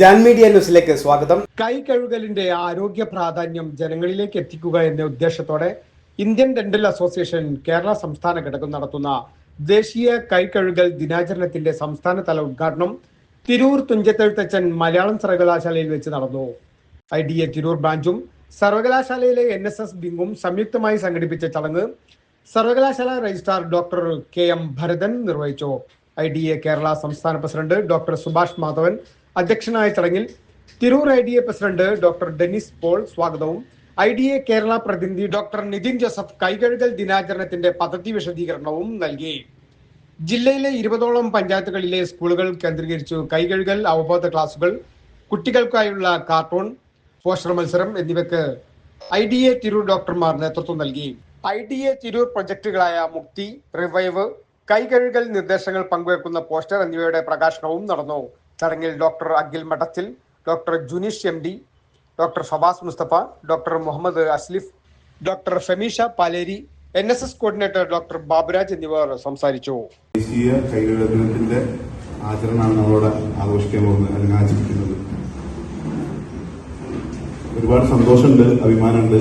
Jan media ന്യൂസിലേക്ക് സ്വാഗതം. കൈ കഴുകലിന്റെ ആരോഗ്യ പ്രാധാന്യം ജനങ്ങളിലേക്ക് എത്തിക്കുക എന്ന ഉദ്ദേശത്തോടെ ഇന്ത്യൻ ഡെന്റൽ അസോസിയേഷൻ കേരള സംസ്ഥാന ഘടകം നടത്തുന്ന ദേശീയ കൈ കഴുകൽ ദിനാചരണത്തിന്റെ സംസ്ഥാനതല ഉദ്ഘാടനം തിരൂർ തുഞ്ചത്തെഴുത്തച്ഛൻ മലയാളം സർവകലാശാലയിൽ വെച്ച് നടന്നു. IDA തിരൂർ ബ്രാഞ്ചും സർവകലാശാലയിലെ NSS വിംഗും സംയുക്തമായി സംഘടിപ്പിച്ച ചടങ്ങ് സർവകലാശാല രജിസ്ട്രാർ ഡോക്ടർ KM ഭരതൻ നിർവഹിച്ചു. IDA കേരള സംസ്ഥാന പ്രസിഡന്റ് ഡോക്ടർ സുഭാഷ് മാധവൻ അധ്യക്ഷനായ ചടങ്ങിൽ Tirur IDA president doctor Dennis Paul സ്വാഗതവും IDA കേരള പ്രതിനിധി ഡോക്ടർ നിതിൻ ജോസഫ് കൈകഴുകൽ ദിനാചരണത്തിന്റെ പദ്ധതി വിശദീകരണവും നൽകി. ജില്ലയിലെ 20ഓളം പഞ്ചായത്തുകളിലെ സ്കൂളുകൾ കേന്ദ്രീകരിച്ചു കൈകഴുകൽ അവബോധ ക്ലാസുകൾ, കുട്ടികൾക്കായുള്ള കാർട്ടൂൺ, പോസ്റ്റർ മത്സരം എന്നിവയ്ക്ക് IDA തിരൂർ ഡോക്ടർമാർ നേതൃത്വം നൽകി. IDA തിരൂർ പ്രൊജക്ടുകളായ മുക്തി, റിവൈവ്, കൈകഴുകൽ നിർദ്ദേശങ്ങൾ പങ്കുവെക്കുന്ന പോസ്റ്റർ എന്നിവയുടെ പ്രകാശനവും നടന്നു. ചടങ്ങിൽ doctor Akhil Madathil, doctor Juneesh MD, doctor Fawas Mustafa, doctor Muhammad Aslif, doctor Femeesha Paleri, NSS coordinator doctor Baburaj എന്നിവർ സംസാരിച്ചു. ദേശീയ കൈകഴുകൽ ദിനത്തിന്റെ ആചരണമാണ് നമ്മളോട് ആഘോഷിക്കാൻ പോകുന്നത്, അല്ലെങ്കിൽ ആചരിക്കുന്നത്. ഒരുപാട് സന്തോഷമുണ്ട്, അഭിമാനമുണ്ട്.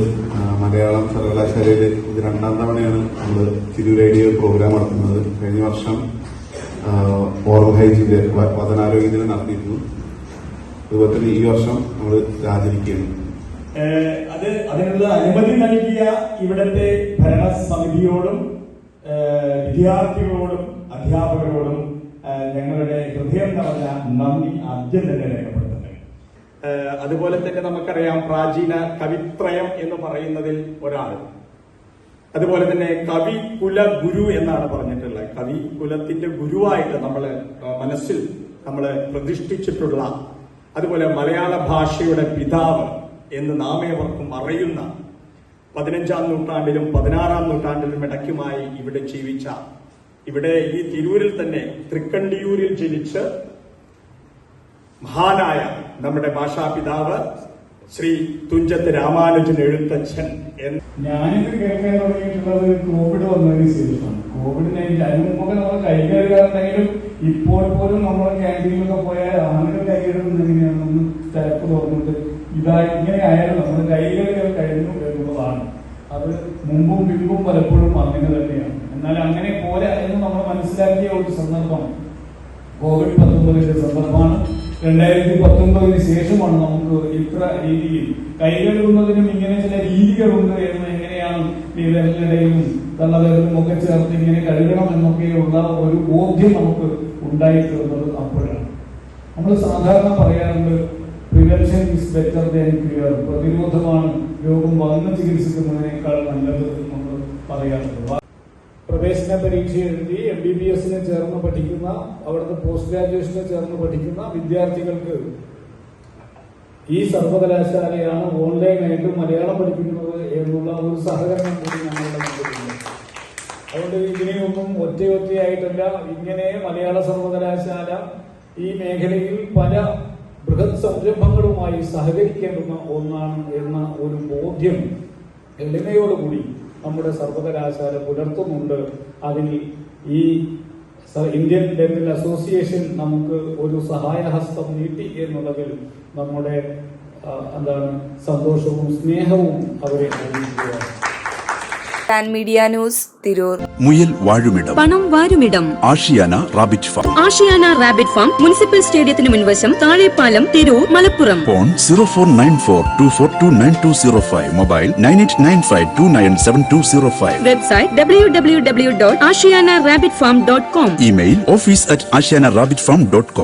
മലയാളം സർവകലാശാലയിൽ ഇത് 2ാം തവണയാണ് നമ്മൾ തിരൂർ IDA പ്രോഗ്രാം നടത്തുന്നത്. കഴിഞ്ഞ വർഷം ഓറൽ ഹൈജീന്റെ വചനാരോഗ്യ ദിനം നടത്തിയിരുന്നു. അതുപോലെ തന്നെ ഈ വർഷം നമ്മൾ ആചരിക്കുകയാണ്. അതിനുള്ള അനുമതി നൽകിയ ഇവിടുത്തെ ഭരണസമിതിയോടും വിദ്യാർത്ഥികളോടും അധ്യാപകരോടും ഞങ്ങളുടെ ഹൃദയം നിറഞ്ഞ നന്ദി ആദ്യം തന്നെ രേഖപ്പെടുത്തുന്നത്. അതുപോലെ തന്നെ നമുക്കറിയാം, പ്രാചീന കവിത്രയം എന്ന് പറയുന്നതിൽ ഒരാൾ, അതുപോലെ തന്നെ കവി കുല ഗുരു എന്നാണ് പറഞ്ഞിട്ടുള്ളത്. കവി കുലത്തിന്റെ ഗുരുവായിട്ട് മനസ്സിൽ നമ്മൾ പ്രതിഷ്ഠിച്ചിട്ടുള്ള, അതുപോലെ മലയാള ഭാഷയുടെ പിതാവ് എന്ന് നാമേവർക്കും അറിയുന്ന 15ാം നൂറ്റാണ്ടിലും 16ാം നൂറ്റാണ്ടിലും ഇടയ്ക്കുമായി ഇവിടെ ജീവിച്ച, ഇവിടെ ഈ തിരൂരിൽ തന്നെ തൃക്കണ്ടിയൂരിൽ ജനിച്ച് മഹാനായ നമ്മുടെ ഭാഷാപിതാവ് ശ്രീ തുഞ്ചത്ത് രാമാനുജൻ എഴുത്തച്ഛൻ. ഞാനിത് കേൾക്കാൻ തുടങ്ങിയിട്ടുള്ളത് കോവിഡ് വന്നതിന് ശേഷമാണ്. കോവിഡ്-19 അതിന് മുമ്പ് നമ്മൾ കൈകഴുകാറുണ്ടെങ്കിലും ഇപ്പോൾ പോലും നമ്മൾ ക്യാൻറ്റീനിലൊക്കെ പോയാൽ ആളുകൾ കൈകഴുകുന്നത് എങ്ങനെയാണെന്ന് തിരക്ക് തുറന്നിട്ട് ഇങ്ങനെ ആയാലും നമ്മൾ കൈകഴുകൽ കഴിഞ്ഞു എന്നുള്ളതാണ്. അത് മുമ്പും പിമ്പും പലപ്പോഴും അങ്ങനെ തന്നെയാണ്. എന്നാൽ അങ്ങനെ പോരാ എന്ന് നമ്മൾ മനസ്സിലാക്കിയ ഒരു സന്ദർഭം കോവിഡ്-19 സന്ദർഭമാണ്. 2019 ശേഷമാണ് നമുക്ക് ഇത്ര രീതിയിൽ കൈകഴുകുന്നതിനും ഇങ്ങനെ ചില രീതികളുണ്ട് എന്ന്, എങ്ങനെയാണ് വിരലിനിടയിലും തള്ളവിരലും ഒക്കെ ചേർത്ത് ഇങ്ങനെ കഴുകണം എന്നൊക്കെയുള്ള ഒരു ബോധ്യം നമുക്ക് ഉണ്ടായിട്ടുള്ളത് അപ്പോഴാണ്. നമ്മൾ സാധാരണ പറയാറുണ്ട്, prevention is better than cure. പ്രതിരോധമാണ് രോഗം വന്ന് ചികിത്സിക്കുന്നതിനേക്കാൾ നല്ലത് നമ്മൾ പറയാറുണ്ട്. പ്രവേശന പരീക്ഷ എഴുതി MBBS ചേർന്ന് പഠിക്കുന്ന, അവിടുത്തെ പോസ്റ്റ് ഗ്രാജുവേഷന് ചേർന്ന് പഠിക്കുന്ന വിദ്യാർത്ഥികൾക്ക് ഈ സർവകലാശാലയാണ് ഓൺലൈനായിട്ട് മലയാളം പഠിപ്പിക്കുന്നത് എന്നുള്ള ഒരു സഹകരണം കൂടി ഞങ്ങളുടെ മുമ്പിലുണ്ട്. അതുകൊണ്ട് ഇതിനെയൊന്നും ഒറ്റയായിട്ടല്ല, ഇങ്ങനെ മലയാള സർവകലാശാല ഈ മേഖലയിൽ പല ബൃഹത് സംരംഭങ്ങളുമായി സഹകരിക്കേണ്ടുന്ന ഒന്നാണ് എന്ന ഒരു ബോധ്യം എളിമയോടുകൂടി നമ്മുടെ സർവകലാശാല പുലർത്തുന്നുണ്ട്. അതിൽ ഈ ഇന്ത്യൻ ഡെന്റൽ അസോസിയേഷൻ നമുക്ക് ഒരു സഹായഹസ്തം നീട്ടി എന്നുള്ളതിൽ നമ്മുടെ സന്തോഷവും സ്നേഹവും അവരെ അറിയിക്കുകയാണ്. Jan Media News Tirur. മുയൽ വാഴുമിടം, പണം വാരുമിടം, Ashiyana Rabbit Farm. Ashiyana Rabbit Farm municipal സ്റ്റേഡിയത്തിന് മുൻവശം, Thazhepalam, Tirur, Malappuram. Phone 049424290205. Mobile 9895297205. Website www.ashiyanarabbitfarm.com. Email office@ashiyanarabbitfarm.com.